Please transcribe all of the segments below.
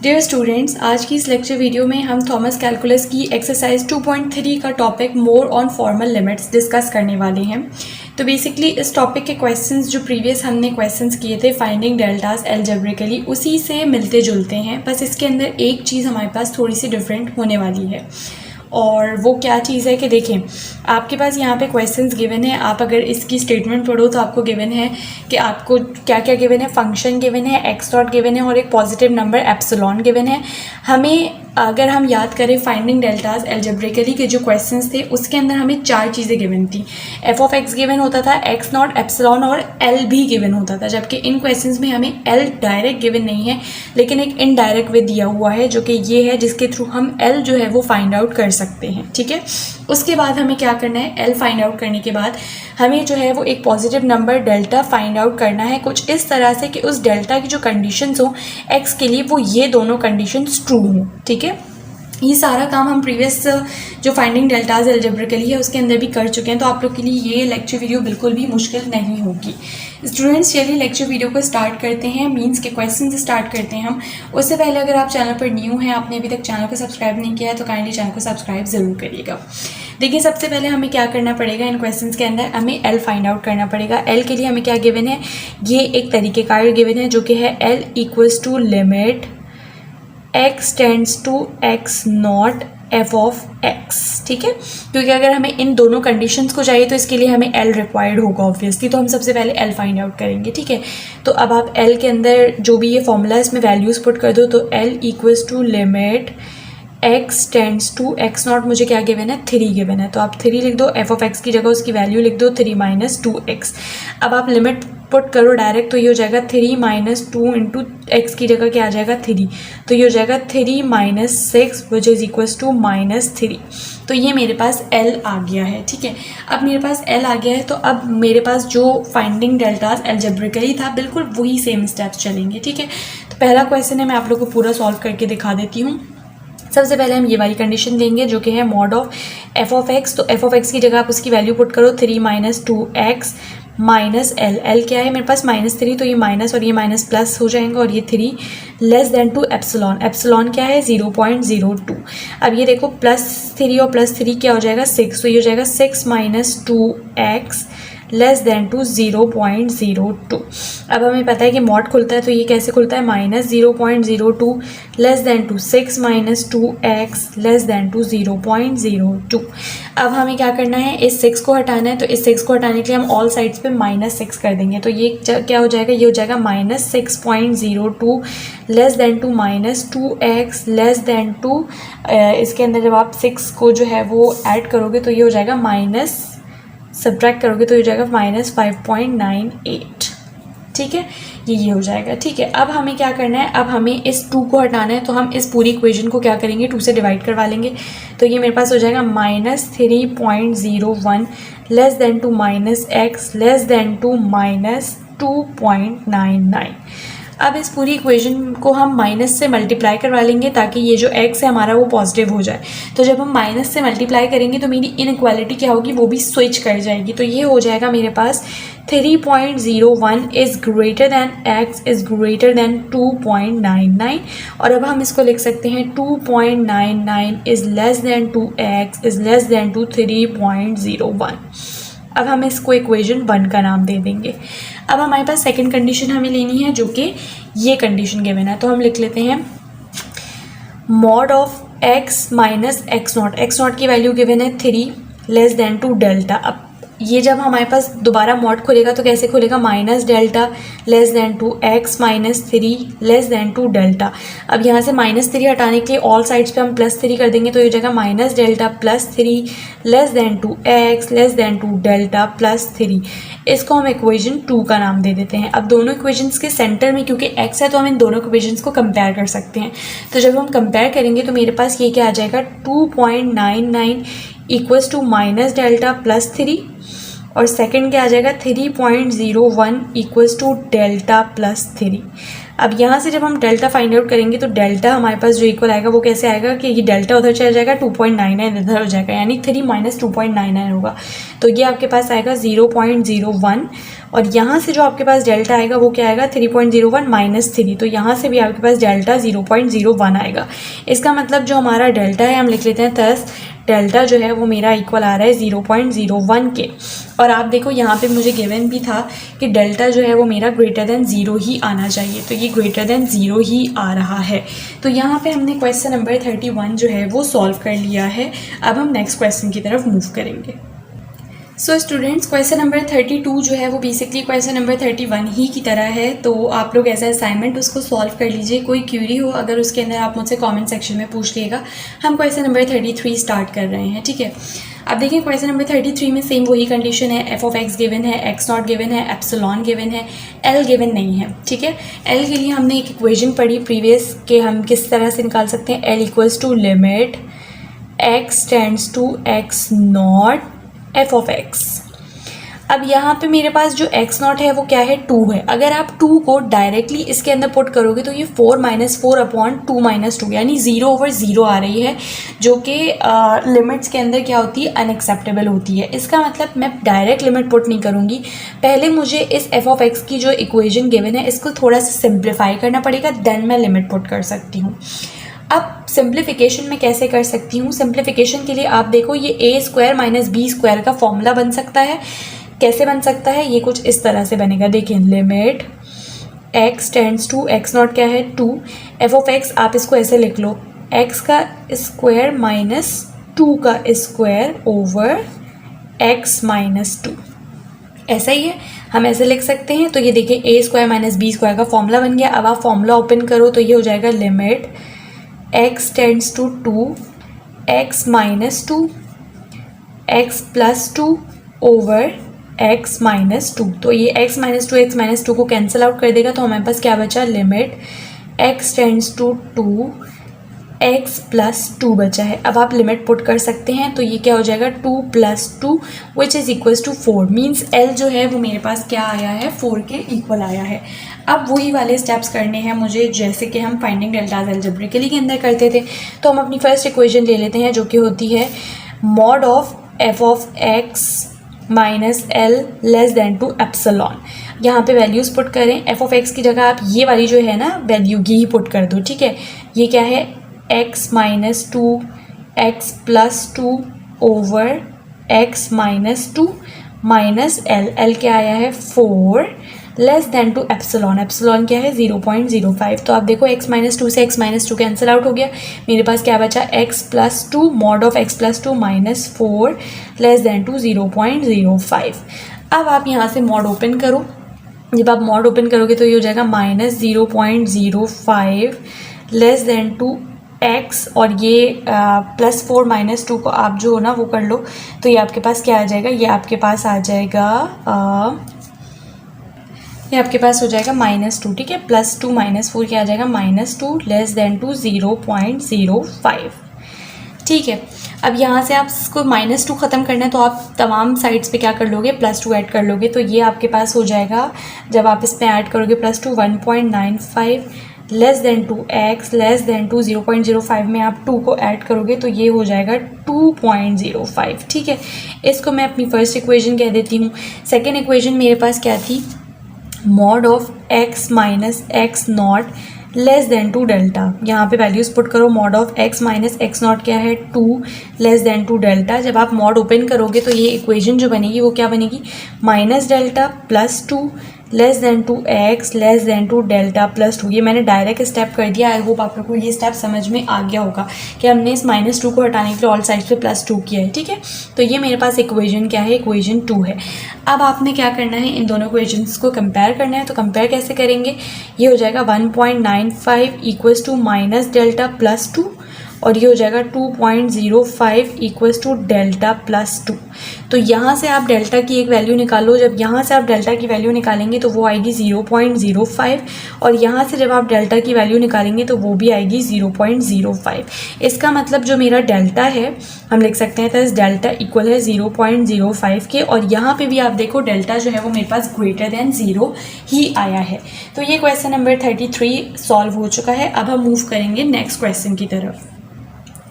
Dear students, आज की इस लेक्चर वीडियो में हम थॉमस कैलकुलस की एक्सरसाइज 2.3 का topic more on formal limits discuss करने वाले हैं। तो बेसिकली इस टॉपिक के क्वेश्चंस जो प्रीवियस हमने क्वेश्चंस किए थे फाइंडिंग डेल्टास एल्जेब्रिकली, उसी से मिलते जुलते हैं। बस इसके अंदर एक चीज़ हमारे पास थोड़ी सी डिफरेंट होने वाली है, और वो क्या चीज़ है कि देखें, आपके पास यहाँ पे क्वेश्चंस गिवन है। आप अगर इसकी स्टेटमेंट पढ़ो तो आपको गिवन है कि आपको क्या क्या गिवन है। फंक्शन गिवन है, एक्स डॉट गिवन है और एक पॉजिटिव नंबर एप्सिलॉन गिवन है। हमें अगर हम याद करें फाइंडिंग डेल्टास एल्जेब्रिकली के जो क्वेश्चंस थे उसके अंदर हमें चार चीज़ें गिवन थी। एफ ऑफ एक्स गिवन होता था, एक्स नॉट, एप्सिलॉन और एल भी गिवन होता था। जबकि इन क्वेश्चंस में हमें एल डायरेक्ट गिवन नहीं है, लेकिन एक इनडायरेक्ट वे दिया हुआ है जो कि ये है, जिसके थ्रू हम एल जो है वो फाइंड आउट कर सकते हैं। ठीक है, उसके बाद हमें क्या करना है, एल फाइंड आउट करने के बाद हमें जो है वो एक positive number delta find out करना है, कुछ इस तरह से कि उस डेल्टा की जो कंडीशंस हो एक्स के लिए वो ये दोनों कंडीशंस ट्रू हों। ठीक है, ये सारा काम हम प्रीवियस जो फाइंडिंग डेल्टाज एल्जेब्रिकली है उसके अंदर भी कर चुके हैं, तो आप लोग के लिए ये लेक्चर वीडियो बिल्कुल भी मुश्किल नहीं होगी। स्टूडेंट्स, चलिए लेक्चर वीडियो को स्टार्ट करते हैं, मीन्स के क्वेश्चन से स्टार्ट करते हैं हम। उससे पहले अगर आप चैनल पर न्यू हैं, आपने अभी तक चैनल को सब्सक्राइब नहीं किया है, तो काइंडली चैनल को सब्सक्राइब ज़रूर करिएगा। देखिए, सबसे पहले हमें क्या करना पड़ेगा, इन क्वेश्चंस के अंदर हमें एल फाइंड आउट करना पड़ेगा। एल के लिए हमें क्या गिवन है, ये एक तरीक़ेकार गिवन है जो कि है L equals to limit x tends to x nought F of X. ठीक है, क्योंकि अगर हमें इन दोनों कंडीशंस को चाहिए तो इसके लिए हमें एल रिक्वायर्ड होगा ऑब्वियसली, तो हम सबसे पहले एल फाइंड आउट करेंगे। ठीक है, तो अब आप एल के अंदर जो भी ये फॉर्मूला है इसमें वैल्यूज़ पुट कर दो। तो L equals to limit x tends to x nought, मुझे क्या गिवन है, 3 गिवन है, तो आप 3 लिख दो। एफ ऑफ एक्स की जगह उसकी वैल्यू लिख दो 3 माइनस 2x। अब आप लिमिट पुट करो डायरेक्ट, तो ये हो जाएगा 3 माइनस 2 इंटू एक्स की जगह क्या आ जाएगा 3, तो ये हो जाएगा 3 minus 6 which is equals to -3। तो ये मेरे पास एल आ गया है। ठीक है, अब मेरे पास एल आ गया है, तो अब मेरे पास जो फाइंडिंग डेल्टास एल्जेब्रिकली था बिल्कुल वही सेम स्टेप्स चलेंगे। ठीक है, तो पहला क्वेश्चन है, मैं आप लोग को पूरा सॉल्व करके दिखा देती हूँ। सबसे पहले हम ये वाली कंडीशन देंगे जो कि है mod of f of x. तो एफ ऑफ एक्स की जगह आप उसकी वैल्यू पुट करो 3 minus 2x minus L. L क्या है मेरे पास -3, तो ये माइनस और ये माइनस प्लस हो जाएंगे, और ये 3 less than to epsilon. Epsilon क्या है 0.02। अब ये देखो +3 और +3 क्या हो जाएगा 6, तो ये हो जाएगा 6 minus 2x less than to 0.02। अब हमें पता है कि मॉड खुलता है, तो ये कैसे खुलता है, -0.02 less than to 6 minus 2x less than to 0.02। अब हमें क्या करना है, इस 6 को हटाना है, तो इस 6 को हटाने के लिए हम ऑल साइड्स पे -6 कर देंगे। तो ये क्या हो जाएगा, ये हो जाएगा -6.02 less than to -2x less than to, इसके अंदर जब आप 6 को जो है वो ऐड करोगे तो ये हो जाएगा सब्ट्रैक्ट करोगे तो ये हो जाएगा -5.98। ठीक है, ये हो जाएगा। ठीक है, अब हमें क्या करना है, अब हमें इस 2 को हटाना है, तो हम इस पूरी इक्वेशन को क्या करेंगे, 2 से डिवाइड करवा लेंगे। तो ये मेरे पास हो जाएगा -3.01 less than to -x less than to -2.99। अब इस पूरी इक्वेशन को हम माइनस से मल्टीप्लाई करवा लेंगे ताकि ये जो x है हमारा वो पॉजिटिव हो जाए। तो जब हम माइनस से मल्टीप्लाई करेंगे तो मेरी इनइक्वालिटी क्या होगी, वो भी स्विच कर जाएगी। तो ये हो जाएगा मेरे पास 3.01 is greater than x is greater than 2.99। और अब हम इसको लिख सकते हैं 2.99 is less than 2x is less than to 3.01। अब हम इसको इक्वेशन 1 का नाम दे देंगे। अब हमारे पास सेकंड कंडीशन हमें लेनी है जो कि ये कंडीशन गिवन है, तो हम लिख लेते हैं mod of x minus x not की वैल्यू गिवन है 3 लेस देन टू डेल्टा। अब ये जब हमारे पास दोबारा मॉड खुलेगा तो कैसे खुलेगा, minus delta less than to x minus 3 less than to delta. अब यहाँ से -3 हटाने के लिए ऑल साइड्स पे हम +3 कर देंगे, तो ये हो जाएगा minus delta +3 less than to x less than to delta +3। इसको हम इक्वेशन 2 का नाम दे देते हैं। अब दोनों इक्वेशंस के सेंटर में क्योंकि x है तो हम इन दोनों इक्वेशंस को कंपेयर कर सकते हैं। तो जब हम कंपेयर करेंगे तो मेरे पास ये क्या आ जाएगा, 2.99 इक्वल्स टू माइनस डेल्टा +3, और सेकंड क्या आ जाएगा 3.01 इक्वल्स टू डेल्टा +3। अब यहाँ से जब हम डेल्टा फाइंड आउट करेंगे तो डेल्टा हमारे पास जो इक्वल आएगा वो कैसे आएगा कि ये डेल्टा उधर चला जाएगा, 2.99 इधर हो जाएगा, यानी 3 माइनस 2.99 होगा। तो ये आपके पास आएगा 0.01 और यहाँ से जो आपके पास डेल्टा आएगा वो क्या आएगा 3.01 माइनस 3, तो यहाँ से भी आपके पास डेल्टा 0.01 आएगा। इसका मतलब जो हमारा डेल्टा है हम लिख लेते हैं 10, डेल्टा जो है वो मेरा इक्वल आ रहा है 0.01 के। और आप देखो यहाँ पे मुझे गिवन भी था कि डेल्टा जो है वो मेरा ग्रेटर देन 0 ही आना चाहिए, तो ये ग्रेटर देन 0 ही आ रहा है। तो यहाँ पे हमने क्वेश्चन नंबर 31 जो है वो सॉल्व कर लिया है। अब हम नेक्स्ट क्वेश्चन की तरफ मूव करेंगे। सो स्टूडेंट्स, क्वेश्चन नंबर 32 जो है वो बेसिकली क्वेश्चन नंबर 31 ही की तरह है, तो आप लोग एज अ असाइनमेंट उसको सॉल्व कर लीजिए। कोई क्यूरी हो अगर उसके अंदर आप मुझसे कमेंट सेक्शन में पूछ लिएगा। हम क्वेश्चन नंबर 33 स्टार्ट कर रहे हैं, ठीक है। अब देखिए क्वेश्चन नंबर 33 में सेम वही कंडीशन है, एफ ऑफ एक्स गिवन है, एक्स नॉट गिवन है, एप्सिलॉन गिवन है, एल गिवन नहीं है, ठीक है। एल के लिए हमने एक इक्वेशन पढ़ी प्रीवियस के हम किस तरह से निकाल सकते हैं, L equals to limit x tends to x nought F of X. अब यहाँ पे मेरे पास जो एक्स नॉट है वो क्या है 2 है। अगर आप 2 को डायरेक्टली इसके अंदर पुट करोगे तो ये 4 माइनस 4 अपॉन 2 माइनस 2 यानी 0/0 आ रही है, जो कि लिमिट्स के अंदर क्या होती है अनएक्सेप्टेबल होती है। इसका मतलब मैं डायरेक्ट लिमिट पुट नहीं करूँगी, पहले मुझे इस एफ ऑफ एक्स की जो इक्वेशन गिवन है इसको थोड़ा सा सिंप्लीफाई करना पड़ेगा, देन मैं लिमिट पुट कर सकती हूँ। अब सिंप्लीफिकेशन में कैसे कर सकती हूँ, सिंप्लीफिकेशन के लिए आप देखो ये ए स्क्वायर माइनस बी स्क्वायर का फॉर्मूला बन सकता है। कैसे बन सकता है, ये कुछ इस तरह से बनेगा, देखिए limit x tends to x not क्या है 2, एफ ऑफ एक्स आप इसको ऐसे लिख लो एक्स का स्क्वायर माइनस 2 का स्क्वायर ओवर एक्स माइनस 2, ऐसा ही है, हम ऐसे लिख सकते हैं। तो ये देखिए ए स्क्वायर माइनस बी स्क्वायर का फॉर्मूला बन गया। अब आप फॉर्मूला ओपन करो तो ये हो जाएगा limit x tends to 2 x minus 2 x plus 2 over x minus 2। तो ये एक्स माइनस टू को कैंसिल आउट कर देगा, तो हमारे पास क्या बचा, limit x tends to 2 x plus 2 बचा है। अब आप लिमिट पुट कर सकते हैं, तो ये क्या हो जाएगा 2 + 2 which is equals to 4, means L जो है वो मेरे पास क्या आया है 4 के इक्वल आया है। अब वही वाले स्टेप्स करने हैं मुझे जैसे कि हम फाइंडिंग डेल्टाज अलजेब्रिकली के अंदर करते थे। तो हम अपनी फर्स्ट इक्वेशन ले लेते हैं जो कि होती है mod of f of x minus L less than to epsilon. यहाँ पे वैल्यूज़ पुट करें, एफ ऑफ एक्स की जगह आप ये वाली जो है ना वैल्यू ही पुट कर दो, ठीक है। ये क्या है x minus 2 x plus 2 over x minus 2 minus L, L क्या आया है 4 less than to epsilon, epsilon क्या है 0.05। तो आप देखो x माइनस 2 से x माइनस 2 कैंसिल आउट हो गया, मेरे पास क्या बचा x plus 2 mod of x plus 2 minus 4 less than to 0.05। अब आप यहाँ से मॉड ओपन करो, जब आप मॉड ओपन करोगे तो ये हो जाएगा minus 0.05 less than to x, और ये प्लस 4 माइनस 2 को आप जो हो ना वो कर लो, तो ये आपके पास क्या आ जाएगा, ये आपके पास आ जाएगा ये आपके पास हो जाएगा -2, ठीक है। +2 - 4 क्या आ जाएगा -2 लेस देन टू 0.05, ठीक है। अब यहाँ से आप इसको -2 ख़त्म करना है तो आप तमाम साइड्स पे क्या कर लोगे +2 ऐड कर लोगे, तो ये आपके पास हो जाएगा, जब आप इस पर ऐड करोगे +2 1.95 less than to x less than to 0.05 में आप 2 को ऐड करोगे तो ये हो जाएगा 2.05, ठीक है। इसको मैं अपनी फर्स्ट इक्वेशन कह देती हूँ। सेकेंड इक्वेशन मेरे पास क्या थी, mod of x minus x not less than to delta. यहाँ पे वैल्यूज़ पुट करो, mod of x minus x not क्या है 2 लेस देन टू डेल्टा। जब आप मॉड ओपन करोगे तो ये इक्वेशन जो बनेगी वो क्या बनेगी, minus delta plus 2 less than to x less than to delta plus 2। ये मैंने डायरेक्ट स्टेप कर दिया। आई होप आप लोग को ये स्टेप समझ में आ गया होगा कि हमने इस -2 को हटाने के लिए ऑल साइड पे +2 किया है, ठीक है। तो ये मेरे पास इक्वेशन क्या है, इक्वेशन 2 है। अब आपने क्या करना है, इन दोनों इक्वेशंस को कंपेयर करना है। तो कंपेयर कैसे करेंगे, ये हो जाएगा 1.95 equals to minus delta plus 2, और ये हो जाएगा 2.05 इक्वल्स टू डेल्टा प्लस 2। तो यहाँ से आप डेल्टा की एक वैल्यू निकालो, जब यहाँ से आप डेल्टा की वैल्यू निकालेंगे तो वो आएगी 0.05, और यहाँ से जब आप डेल्टा की वैल्यू निकालेंगे तो वो भी आएगी 0.05। इसका मतलब जो मेरा डेल्टा है हम लिख सकते हैं तो डेल्टा इक्वल है 0.05 के, और यहाँ पे भी आप देखो डेल्टा जो है वो मेरे पास ग्रेटर देन 0 ही आया है। तो ये क्वेश्चन नंबर 33 सॉल्व हो चुका है। अब हम मूव करेंगे नेक्स्ट क्वेश्चन की तरफ।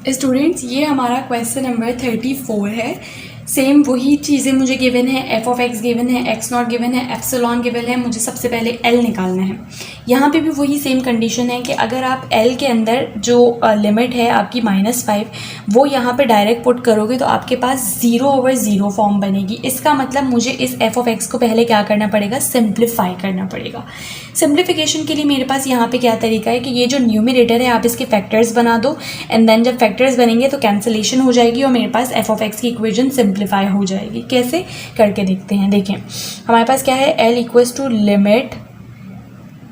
स्टूडेंट्स, ये हमारा क्वेश्चन नंबर 34 है। सेम वही चीज़ें मुझे गिवन है, एफ ऑफ एक्स गिवन है, एक्स नॉट गिवन है, एप्सिलॉन गिवन है, मुझे सबसे पहले एल निकालना है। यहाँ पे भी वही सेम कंडीशन है कि अगर आप एल के अंदर जो लिमिट है आपकी -5 वो यहाँ पे डायरेक्ट पुट करोगे तो आपके पास 0/0 फॉर्म बनेगी। इसका मतलब मुझे इस एफ ऑफ एक्स को पहले क्या करना पड़ेगा, सिंप्लीफाई करना पड़ेगा। सिंप्लीफिकेशन के लिए मेरे पास यहाँ पे क्या तरीका है कि ये जो न्यूमरेटर है आप इसके फैक्टर्स बना दो एंड देन जब फैक्टर्स बनेंगे तो कैंसिलेशन हो जाएगी और मेरे पास एफ ऑफ एक्स की इक्वेशन सिंप्लीफाई हो जाएगी। कैसे करके देखते हैं। देखें हमारे पास क्या है, L equals to limit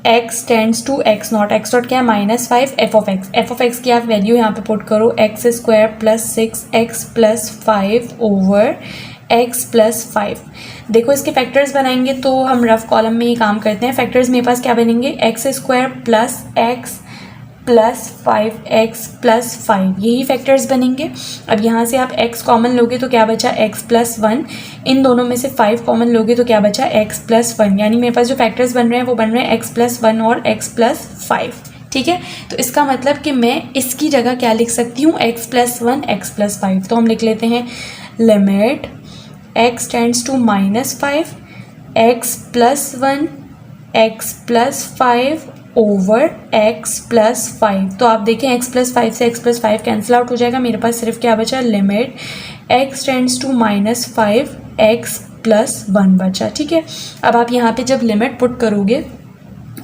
x tends to x not क्या है -5 एफ ऑफ एक्स की आप वैल्यू यहाँ पे पुट करो x² + 6x + 5 ओवर x + 5। देखो इसके फैक्टर्स बनाएंगे तो हम रफ कॉलम में ही काम करते हैं। फैक्टर्स मेरे पास क्या बनेंगे, x² + x + 5x + 5, यही फैक्टर्स बनेंगे। अब यहाँ से आप x कॉमन लोगे तो क्या बचा, x + 1। इन दोनों में से 5 कॉमन लोगे तो क्या बचा, x + 1। यानी मेरे पास जो फैक्टर्स बन रहे हैं वो बन रहे हैं x + 1 और x + 5। ठीक है, तो इसका मतलब कि मैं इसकी जगह क्या लिख सकती हूँ, x + 1 x + 5। तो हम लिख लेते हैं limit x tends to -5 x + 1 x + 5 over x + 5। तो आप देखें x + 5 से x + 5 कैंसिल आउट हो जाएगा। मेरे पास सिर्फ क्या बचा, limit x tends to -5 x + 1 बचा। ठीक है, अब आप यहाँ पे जब लिमिट पुट करोगे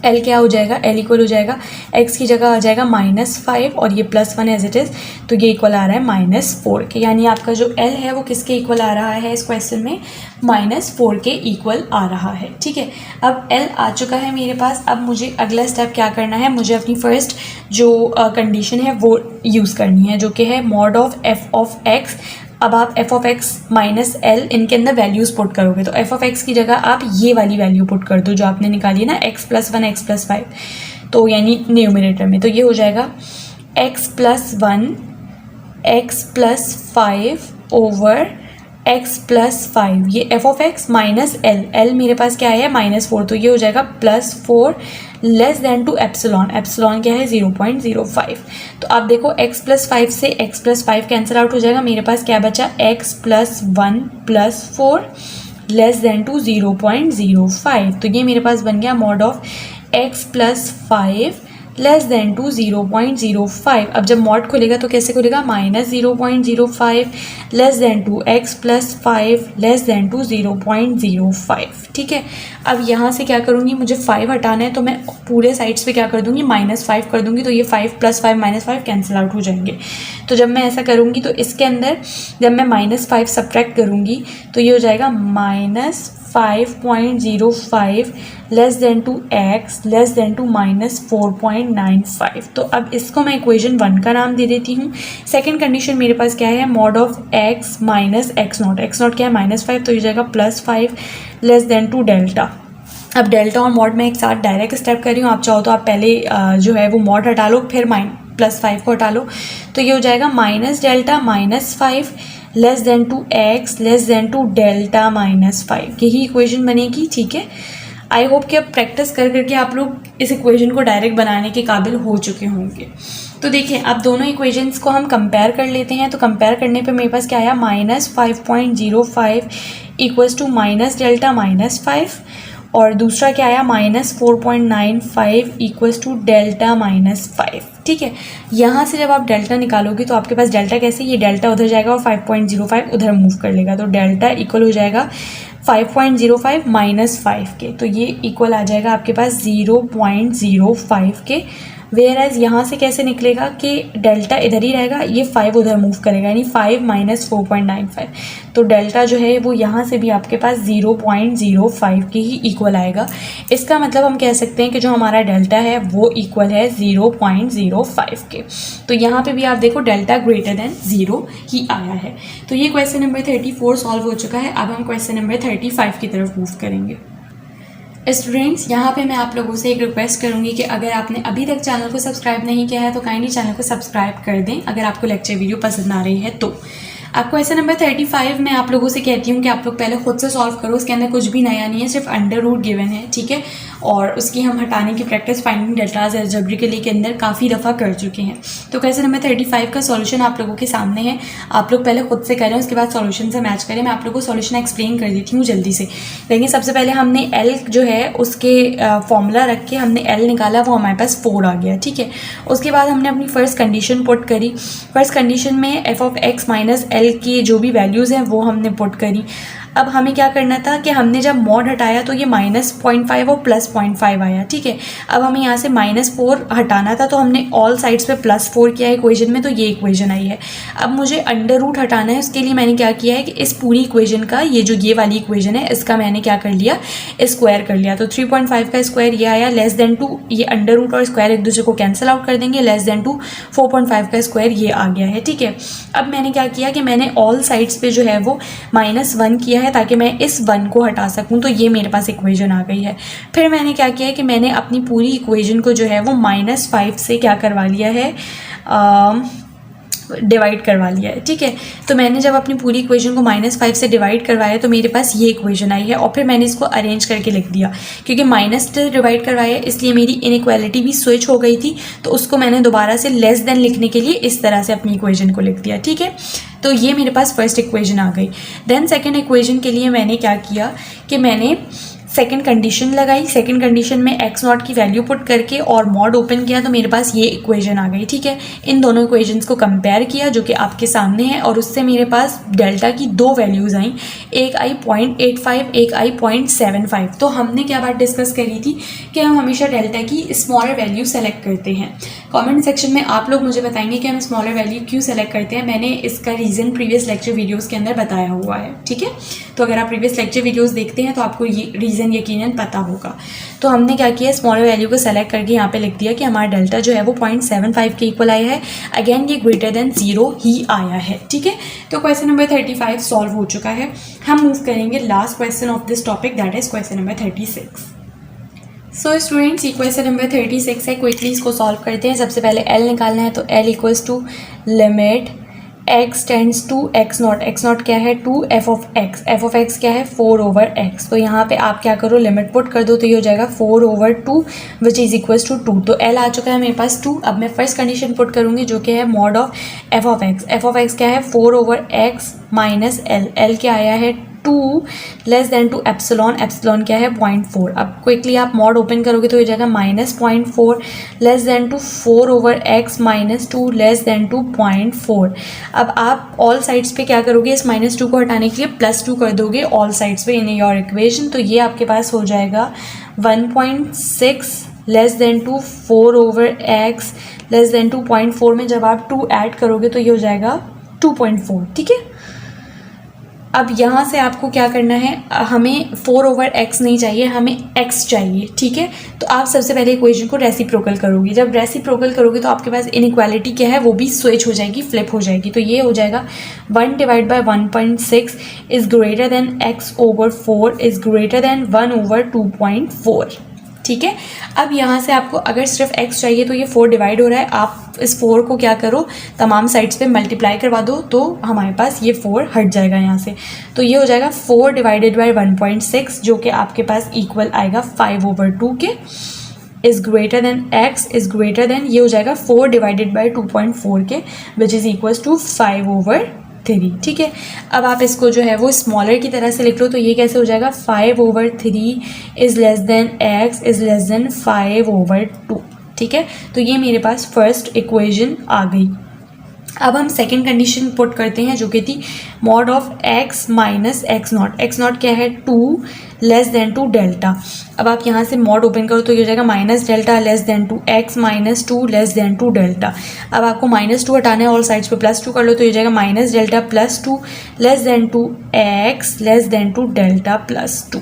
L क्या हो जाएगा, L इक्वल हो जाएगा x की जगह आ जाएगा -5 और ये +1 एज इट इज़, तो ये इक्वल आ रहा है -4 के। यानी आपका जो L है वो किसके इक्वल आ रहा है इस क्वेश्चन में, -4 के इक्वल आ रहा है। ठीक है, अब L आ चुका है मेरे पास। अब मुझे अगला स्टेप क्या करना है, मुझे अपनी फर्स्ट जो कंडीशन है वो यूज़ करनी है जो कि है mod of f of X. अब आप एफ ऑफ एक्स -L इनके अंदर वैल्यूज़ पुट करोगे तो एफ ऑफ एक्स की जगह आप ये वाली वैल्यू पुट कर दो जो आपने निकाली है ना, x + 1 x + 5, तो यानी न्यूमरेटर में। तो ये हो जाएगा x + 1 x + 5 ओवर x + 5। ये एफ ऑफ एक्स -L मेरे पास क्या है -4, तो ये हो जाएगा +4 लेस देन टू एप्सिलॉन क्या है 0.05। तो आप देखो x + 5 से x + 5 कैंसिल आउट हो जाएगा। मेरे पास क्या बचा, x + 1 + 4 लेस देन टू 0.05। तो ये मेरे पास बन गया mod of x + 5 less than to 0.05। अब जब मॉड खुलेगा तो कैसे खुलेगा, -0.05 less than to x + 5 less than to 0.05। ठीक है, अब यहाँ से क्या करूँगी, मुझे 5 हटाना है तो मैं पूरे साइड्स पे क्या कर दूँगी, -5 कर दूँगी। तो ये 5 + 5 - 5 कैंसिल आउट हो जाएंगे। तो जब मैं ऐसा करूँगी तो इसके अंदर जब मैं -5 सब्ट्रैक्ट करूँगी तो ये हो जाएगा -5.05 less than to x less than to -4.95। तो अब इसको मैं इक्वेशन 1 का नाम दे देती हूँ। सेकंड कंडीशन मेरे पास क्या है, mod of x - x not क्या है -5, तो ये जाएगा +5 लेस देन टू डेल्टा। अब डेल्टा और मॉड में एक साथ डायरेक्ट स्टेप कर रही हूँ, आप चाहो तो आप पहले जो है वो मॉड हटा लो फिर +5 को हटा लो। तो ये हो जाएगा -delta -5 less than to x less than to delta -5, यही इक्वेशन बनेगी। ठीक है, आई होप कि अब प्रैक्टिस कर करके आप लोग इस इक्वेशन को डायरेक्ट बनाने के काबिल हो चुके होंगे। तो देखिए अब दोनों इक्वेशंस को हम कंपेयर कर लेते हैं। तो कंपेयर करने पे मेरे पास क्या आया, -5.05 इक्वल्स टू -डेल्टा -5 और दूसरा क्या आया, -4.95 इक्वल्स टू डेल्टा -5। ठीक है, यहाँ से जब आप डेल्टा निकालोगे तो आपके पास डेल्टा कैसे, ये डेल्टा उधर जाएगा और 5.05 उधर मूव कर लेगा, तो डेल्टा इक्वल हो जाएगा 5.05 -5 के। तो ये इक्वल आ जाएगा आपके पास 0.05 के। वेयर एज यहाँ से कैसे निकलेगा कि डेल्टा इधर ही रहेगा, ये 5 उधर मूव करेगा, यानी 5 - 4.95। तो डेल्टा जो है वो यहाँ से भी आपके पास 0.05 के ही इक्वल आएगा। इसका मतलब हम कह सकते हैं कि जो हमारा डेल्टा है वो इक्वल है 0.05 के। तो यहाँ पे भी आप देखो डेल्टा ग्रेटर देन 0 ही आया है। तो ये क्वेश्चन नंबर 34 सॉल्व हो चुका है। अब हम क्वेश्चन नंबर 35 की तरफ मूव करेंगे। स्टूडेंट्स, यहाँ पे मैं आप लोगों से एक रिक्वेस्ट करूँगी कि अगर आपने अभी तक चैनल को सब्सक्राइब नहीं किया है तो काइंडली चैनल को सब्सक्राइब कर दें अगर आपको लेक्चर वीडियो पसंद आ रही है तो। अब क्वेश्चन नंबर 35 मैं आप लोगों से कहती हूँ कि आप लोग पहले खुद से सॉल्व करो, उसके अंदर कुछ भी नया नहीं है, सिर्फ अंडर रूट गिवन है, ठीक है, और उसकी हम हटाने की प्रैक्टिस फाइंडिंग डेल्टाज अलजेब्रिकली के अंदर काफ़ी दफ़ा कर चुके हैं। तो क्वेश्चन नंबर 35 का सॉल्यूशन आप लोगों के सामने है, आप लोग पहले खुद से करें, उसके बाद सॉल्यूशन से मैच करें। मैं आप लोगों को सॉल्यूशन एक्सप्लेन कर देती हूँ जल्दी से। देखिए सबसे पहले हमने एल जो है उसके फॉर्मूला रख के हमने एल निकाला, वो हमारे पास 4 आ गया, ठीक है। उसके बाद हमने अपनी फर्स्ट कंडीशन पुट करी। फर्स्ट कंडीशन में F of x minus L की जो भी वैल्यूज़ हैं वो हमने पुट करी। अब हमें क्या करना था कि हमने जब मॉड हटाया तो ये -0.5 और +0.5 आया, ठीक है। अब हमें यहाँ से -4 हटाना था, तो हमने ऑल साइड्स पे +4 किया है इक्वेशन में, तो ये इक्वेशन आई है। अब मुझे अंडर रूट हटाना है, उसके लिए मैंने क्या किया है कि इस पूरी इक्वेशन का ये वाली इक्वेशन है, इसका मैंने क्या कर लिया, स्क्वायर कर लिया। तो 3.5 का स्क्वायर ये आया, -2 ये अंडर रूट और स्क्वायर एक दूसरे को कैंसिल आउट कर देंगे, -2 4.5 का स्क्वायर ये आ गया है, ठीक है। अब मैंने क्या किया कि मैंने ऑल साइड्स पे जो है वो -1 किया है ताकि मैं इस 1 को हटा सकूं, तो ये मेरे पास इक्वेशन आ गई है। फिर मैंने क्या किया है कि मैंने अपनी पूरी इक्वेशन को जो है वो -5 से क्या करवा लिया है, डिवाइड करवा लिया है, ठीक है। तो मैंने जब अपनी पूरी इक्वेशन को -5 से डिवाइड करवाया तो मेरे पास ये इक्वेशन आई है, और फिर मैंने इसको अरेंज करके लिख दिया, क्योंकि माइनस से डिवाइड करवाया इसलिए मेरी इनइक्वालिटी भी स्विच हो गई थी, तो उसको मैंने दोबारा से लेस देन लिखने के लिए इस तरह से अपनी इक्वेशन को लिख दिया, ठीक है। तो ये मेरे पास फर्स्ट इक्वेशन आ गई। देन सेकेंड इक्वेशन के लिए मैंने क्या किया कि मैंने सेकंड कंडीशन लगाई। सेकंड कंडीशन में एक्स नॉट की वैल्यू पुट करके और मॉड ओपन किया, तो मेरे पास ये इक्वेशन आ गई, ठीक है। इन दोनों इक्वेशंस को कंपेयर किया जो कि आपके सामने है, और उससे मेरे पास डेल्टा की 2 वैल्यूज़ आई, एक आई 0.85, एक आई 0.75। तो हमने क्या बात डिस्कस करी थी कि हम हमेशा डेल्टा की स्मॉलर वैल्यू सेलेक्ट करते हैं। कमेंट सेक्शन में आप लोग मुझे बताएंगे कि हम स्मॉलर वैल्यू क्यों सेलेक्ट करते हैं। मैंने इसका रीज़न प्रीवियस लेक्चर वीडियोज़ के अंदर बताया हुआ है, ठीक है। तो अगर आप प्रीवियस लेक्चर वीडियोज़ देखते हैं तो आपको ये रीज़न यकीनन पता होगा। तो हमने क्या किया, स्मॉलर वैल्यू को सेलेक्ट करके यहाँ पे लिख दिया कि हमारा डेल्टा जो है वो 0.75 के इक्वल आया है। अगेन ये ग्रेटर देन 0 ही आया है, ठीक है। तो क्वेश्चन नंबर 35 सॉल्व हो चुका है। हम मूव करेंगे last question of this topic, that is question number 36। So students, ये क्वेश्चन नंबर 36 है। क्विकली इसको सॉल्व करते हैं। सबसे पहले एल निकालना है, तो L equals to limit x tends to x not. x not क्या है, 2 f ऑफ x क्या है, 4/x। तो यहाँ पे आप क्या करो, लिमिट पुट कर दो, तो ये हो जाएगा 4/2 विच इज इक्वल्स टू 2। तो l आ चुका है मेरे पास 2। अब मैं फर्स्ट कंडीशन पुट करूँगी जो कि है mod of f of x। f of x क्या है, 4/x माइनस l। l क्या आया है, 2 लेस देन 2 एप्सिलॉन। एप्सिलॉन क्या है, 0.4। अब क्विकली आप मॉड ओपन करोगे तो हो जाएगा -0.4 less than to 4/x minus 2 less than to 0.4। अब आप ऑल साइड्स पे क्या करोगे, इस -2 को हटाने के लिए +2 कर दोगे ऑल साइड्स पे इन योर इक्वेशन। तो ये आपके पास हो जाएगा 1.6 less than to 4/x less than to 0.4 में जब आप 2 ऐड करोगे तो ये हो जाएगा 2.4, ठीक है। अब यहाँ से आपको क्या करना है, हमें 4/x नहीं चाहिए, हमें x चाहिए, ठीक है। तो आप सबसे पहले इक्वेशन को रेसिप्रोकल करोगे। जब रेसिप्रोकल करोगे तो आपके पास इनइक्वालिटी क्या है, वो भी स्विच हो जाएगी, फ्लिप हो जाएगी। तो ये हो जाएगा 1/1.6 is greater than x/4 is greater than 1/2.4, ठीक है। अब यहाँ से आपको अगर सिर्फ x चाहिए तो ये 4 डिवाइड हो रहा है, आप इस 4 को क्या करो, तमाम साइड्स पे मल्टीप्लाई करवा दो, तो हमारे पास ये 4 हट जाएगा यहाँ से। तो ये हो जाएगा 4 डिवाइडेड बाई 1.6 जो कि आपके पास इक्वल आएगा 5/2 के, is greater than x is greater than, ये हो जाएगा 4 डिवाइडेड बाई 2.4 के विच इज़ इक्वल्स टू 5/3, ठीक है। अब आप इसको जो है वो स्मॉलर की तरह से लिख लो, तो ये कैसे हो जाएगा, 5/3 is less than x is less than 5/2, ठीक है। तो ये मेरे पास फर्स्ट इक्वेशन आ गई। अब हम सेकेंड कंडीशन पुट करते हैं जो कि थी mod of x minus x not. x not क्या है, 2 लेस देन टू डेल्टा। अब आप यहाँ से मॉड ओपन करो तो ये हो जाएगा minus delta less than to x minus 2 less than to delta. अब आपको -2 हटाना है, ऑल साइड्स पे +2 कर लो, तो ये हो जाएगा minus delta +2 less than to x less than to delta +2।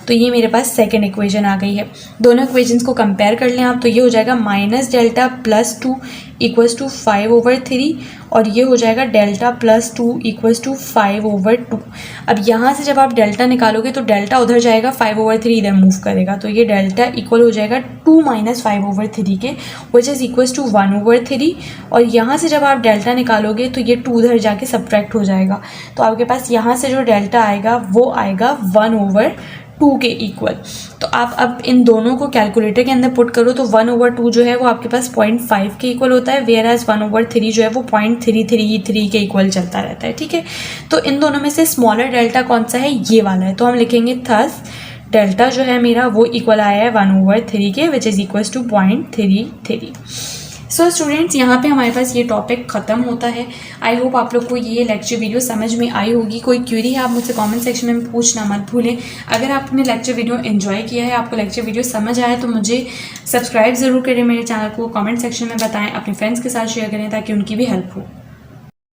तो ये मेरे पास सेकेंड इक्वेशन आ गई है। दोनों इक्वेशंस को कंपेयर कर लें आप, तो ये हो जाएगा minus delta plus 2 equals to 5/3 और ये हो जाएगा डेल्टा प्लस 2 इक्वल्स टू 5/2। अब यहाँ से जब आप डेल्टा निकालोगे तो डेल्टा उधर जाएगा, 5/3 इधर मूव करेगा, तो ये डेल्टा इक्वल हो जाएगा 2 माइनस 5/3 के, विच इज़ इक्वल्स टू 1/3। और यहाँ से जब आप डेल्टा निकालोगे तो ये 2 उधर जाके सब्ट्रैक्ट हो जाएगा, तो आपके पास यहाँ से जो डेल्टा आएगा वो आएगा 1/2 के इक्वल। तो आप अब इन दोनों को कैलकुलेटर के अंदर पुट करो तो 1/2 जो है वो आपके पास 0.5 के इक्वल होता है, वेयर एज 1/3 जो है वो 0.333 के इक्वल चलता रहता है। ठीक है, तो इन दोनों में से स्मॉलर डेल्टा कौन सा है, ये वाला है, तो हम लिखेंगे थस डेल्टा जो है मेरा वो इक्वल आया है 1/3 के, which is equals to 0.33। So students, यहाँ पे हमारे पास ये टॉपिक ख़त्म होता है। आई होप आप लोग को ये लेक्चर वीडियो समझ में आई होगी। कोई क्यूरी है आप मुझसे कमेंट सेक्शन में पूछना मत भूलें। अगर आपने लेक्चर वीडियो एंजॉय किया है, आपको लेक्चर वीडियो समझ आया, तो मुझे सब्सक्राइब ज़रूर करें मेरे चैनल को, कमेंट सेक्शन में बताएं, अपने फ्रेंड्स के साथ शेयर करें ताकि उनकी भी हेल्प हो।